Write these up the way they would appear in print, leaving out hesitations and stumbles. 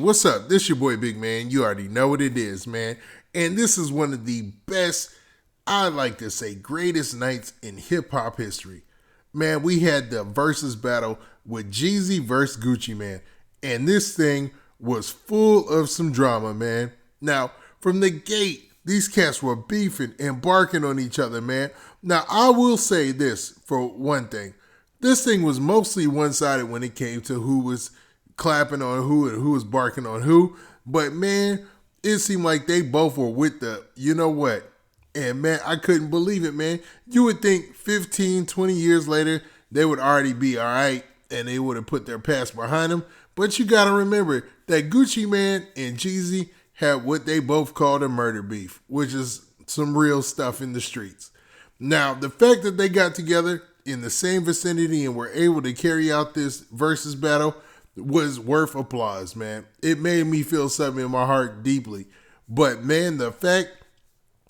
what's up? This your boy Big Man. You already know what it is, man. And this is one of the best, I like to say, greatest nights in hip-hop history. Man, we had the Verzuz battle with Jeezy versus Gucci Mane. And this thing was full of some drama, man. Now, from the gate, these cats were beefing and barking on each other, man. Now, I will say this for one thing. This thing was mostly one-sided when it came to who was clapping on who and who was barking on who. But, man, it seemed like they both were with the, you know what? And, man, I couldn't believe it, man. You would think 15, 20 years later, they would already be all right and they would have put their past behind them. But you got to remember that Gucci Mane and Jeezy had what they both called a murder beef, which is some real stuff in the streets. Now, the fact that they got together in the same vicinity and were able to carry out this Verzuz battle was worth applause, man. It made me feel something in my heart deeply. But, man, the fact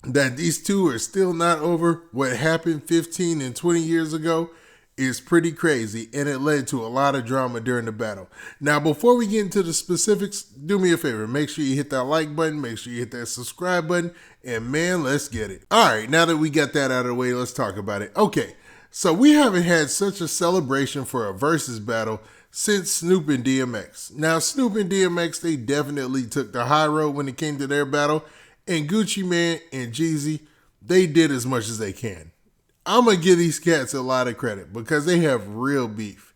that these two are still not over what happened 15 and 20 years ago is pretty crazy, and it led to a lot of drama during the battle. Now, before we get into the specifics, do me a favor. Make sure you hit that like button. Make sure you hit that subscribe button. And, man, let's get it. All right, now that we got that out of the way, let's talk about it. Okay, so we haven't had such a celebration for a Verzuz battle since Snoop and DMX. Now, Snoop and DMX, they definitely took the high road when it came to their battle. And Gucci Mane and Jeezy, they did as much as they can. I'm going to give these cats a lot of credit because they have real beef.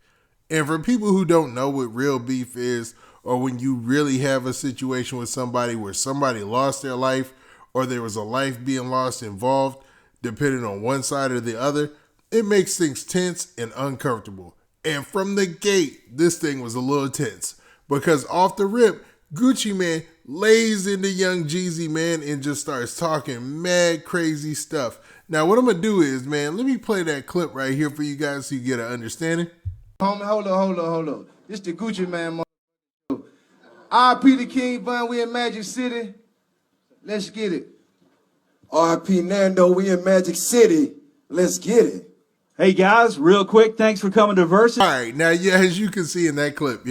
And for people who don't know what real beef is, or when you really have a situation with somebody where somebody lost their life or there was a life being lost involved, depending on one side or the other, it makes things tense and uncomfortable. And from the gate, this thing was a little tense because off the rip, Gucci Mane lays into young Jeezy, man, and just starts talking mad crazy stuff. Now, what I'm going to do is, man, let me play that clip right here for you guys so you get an understanding. Homie, hold up. This the Gucci Mane, R.I.P. the King Von, we in Magic City. Let's get it. R.I.P. Nando, we in Magic City. Let's get it. Hey guys, real quick, thanks for coming to Verzuz. All right, now, yeah, as you can see in that clip,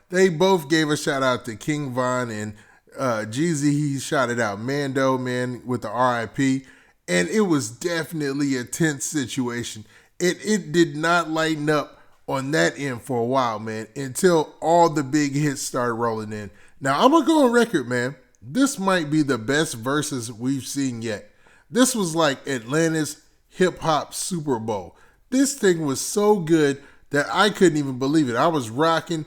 they both gave a shout out to King Von and Jeezy. He shouted out Mando, man, with the R.I.P. And it was definitely a tense situation. It did not lighten up on that end for a while, man, until all the big hits started rolling in. Now, I'm going to go on record, man. This might be the best Verzuz we've seen yet. This was like Atlanta's hip-hop Super Bowl. This thing was so good that I couldn't even believe it. I was rocking,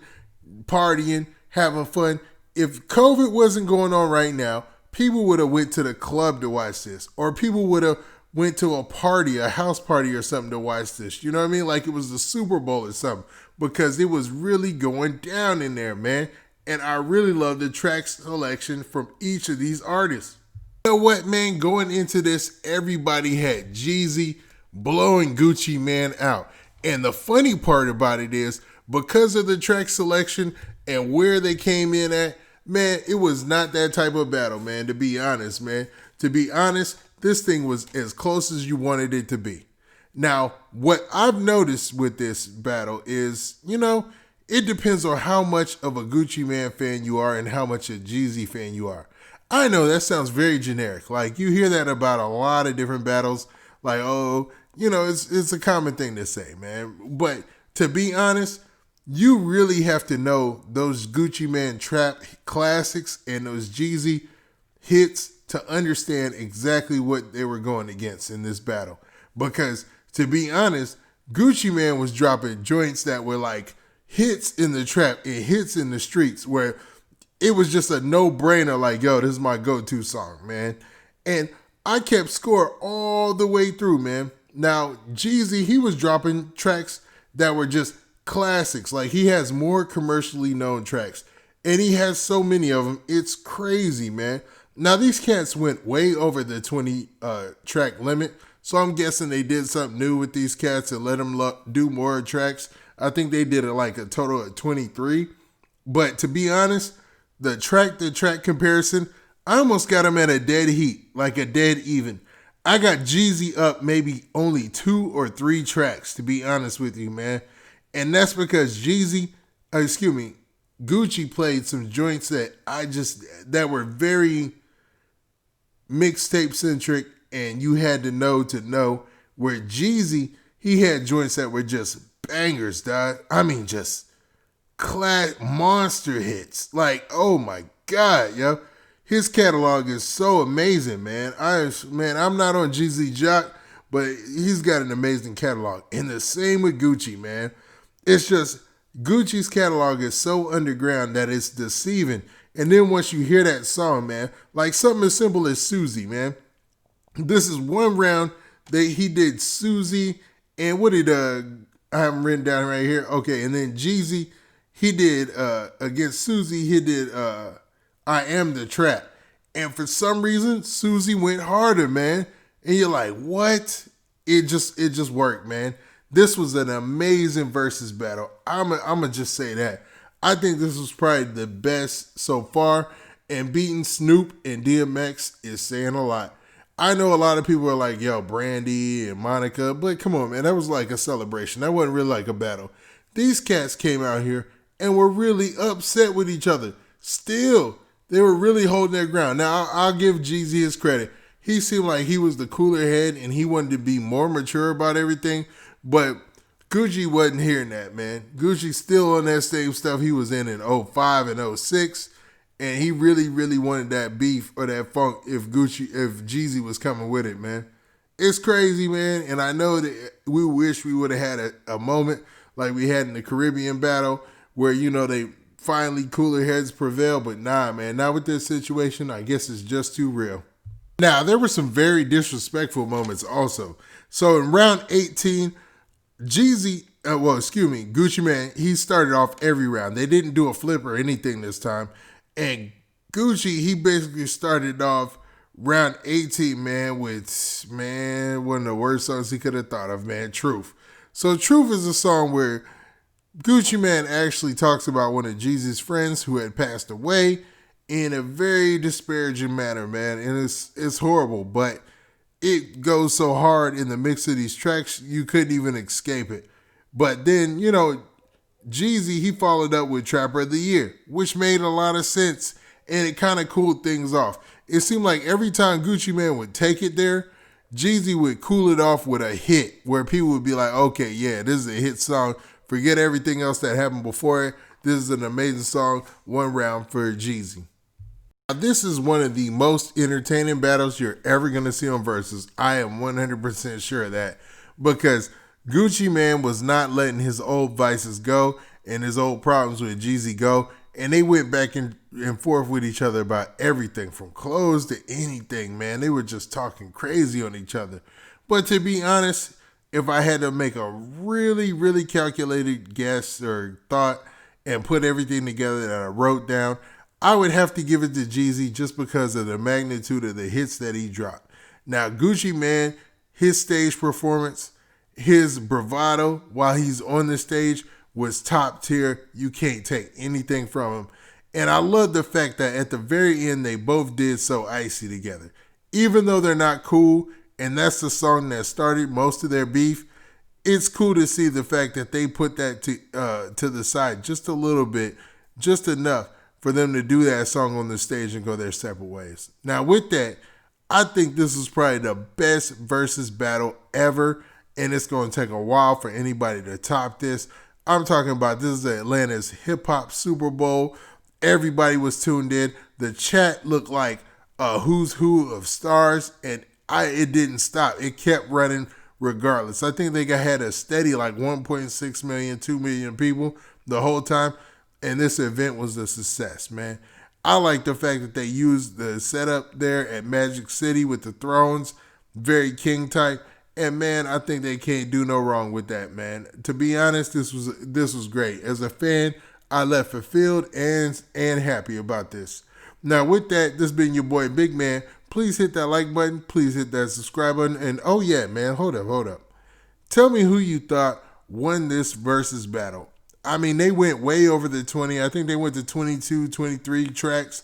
partying, having fun. If COVID wasn't going on right now, people would have went to the club to watch this, or people would have went to a party, a house party or something to watch this. You know what I mean? Like it was the Super Bowl or something, because it was really going down in there, man. And I really love the track selection from each of these artists. You know what, man? Going into this, everybody had Jeezy blowing Gucci Mane out. And the funny part about it is, because of the track selection and where they came in at, man, it was not that type of battle, man, to be honest, man. To be honest, this thing was as close as you wanted it to be. Now, what I've noticed with this battle is, it depends on how much of a Gucci Mane fan you are and how much a Jeezy fan you are. I know that sounds very generic. Like, you hear that about a lot of different battles. Like, it's a common thing to say, man. But to be honest, you really have to know those Gucci Mane trap classics and those Jeezy hits to understand exactly what they were going against in this battle. Because, to be honest, Gucci Mane was dropping joints that were like hits in the trap and hits in the streets where it was just a no-brainer like, yo, this is my go-to song, man. And I kept score all the way through, man. Now, Jeezy, he was dropping tracks that were just classics. Like, he has more commercially known tracks, and he has so many of them. It's crazy, man. Now, these cats went way over the 20 track limit, so I'm guessing they did something new with these cats and let them do more tracks. I think they did like a total of 23. But to be honest, the track comparison, I almost got them at a dead heat, like a dead even. I got Jeezy up maybe only 2 or 3 tracks, to be honest with you, man. And that's because Gucci played some joints that were very mixtape centric, and you had to know. Where Jeezy, he had joints that were just bangers, dog. I mean, just monster hits. Like, oh my God, yo. His catalog is so amazing, man. I'm not on Jeezy Jock, but he's got an amazing catalog. And the same with Gucci, man. It's just Gucci's catalog is so underground that it's deceiving. And then once you hear that song, man, like something as simple as Susie, man. This is one round that he did Susie, and what did I have him written down right here. Okay, and then Jeezy, he did against Susie, he did I Am the Trap. And for some reason, Susie went harder, man. And you're like, what? It just worked, man. This was an amazing versus battle. I'ma just say that. I think this was probably the best so far. And beating Snoop and DMX is saying a lot. I know a lot of people are like, yo, Brandy and Monica, but come on, man, that was like a celebration. That wasn't really like a battle. These cats came out here and were really upset with each other. Still, they were really holding their ground. Now, I'll give Jeezy his credit. He seemed like he was the cooler head and he wanted to be more mature about everything, but Gucci wasn't hearing that, man. Gucci's still on that same stuff he was in '05 and '06. And he really, really wanted that beef or that funk if Jeezy was coming with it, man. It's crazy, man. And I know that we wish we would have had a moment like we had in the Caribbean battle where, they finally cooler heads prevail. But nah, man, not with this situation. I guess it's just too real. Now, there were some very disrespectful moments also. So in round 18, Gucci Mane, he started off every round. They didn't do a flip or anything this time. And Gucci, he basically started off round 18, man, with, one of the worst songs he could have thought of, man, Truth. So Truth is a song where Gucci Mane actually talks about one of Jeezy's friends who had passed away in a very disparaging manner, man. And it's horrible, but it goes so hard in the mix of these tracks, you couldn't even escape it. But then, Jeezy, he followed up with Trapper of the Year, which made a lot of sense, and it kind of cooled things off. It seemed like every time Gucci Mane would take it there, Jeezy would cool it off with a hit, where people would be like, okay, yeah, this is a hit song. Forget everything else that happened before it. This is an amazing song. One round for Jeezy. Now, this is one of the most entertaining battles you're ever going to see on Verzuz. I am 100% sure of that, because Gucci Mane was not letting his old vices go and his old problems with Jeezy go. And they went back and forth with each other about everything from clothes to anything, man. They were just talking crazy on each other. But to be honest, if I had to make a really, really calculated guess or thought and put everything together that I wrote down, I would have to give it to Jeezy just because of the magnitude of the hits that he dropped. Now, Gucci Mane, his stage performance, his bravado while he's on the stage was top tier. You can't take anything from him. And I love the fact that at the very end, they both did So Icy together. Even though they're not cool, and that's the song that started most of their beef, it's cool to see the fact that they put that to the side just a little bit, just enough for them to do that song on the stage and go their separate ways. Now with that, I think this is probably the best versus battle ever. And it's going to take a while for anybody to top this. I'm talking about this is Atlanta's hip-hop Super Bowl. Everybody was tuned in. The chat looked like a who's who of stars, and it didn't stop. It kept running regardless. I think they had a steady like 1.6 million, 2 million people the whole time, and this event was a success, man. I like the fact that they used the setup there at Magic City with the thrones, very king type. And man, I think they can't do no wrong with that, man. To be honest, this was great. As a fan, I left fulfilled and happy about this. Now with that, this has been your boy Big Man. Please hit that like button. Please hit that subscribe button. And oh yeah, man, hold up. Tell me who you thought won this versus battle. I mean, they went way over the 20. I think they went to 22, 23 tracks.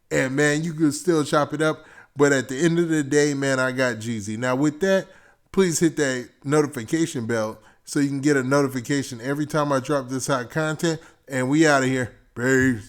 And man, you could still chop it up. But at the end of the day, man, I got Jeezy. Now with that, please hit that notification bell so you can get a notification every time I drop this hot content. And we out of here. Peace.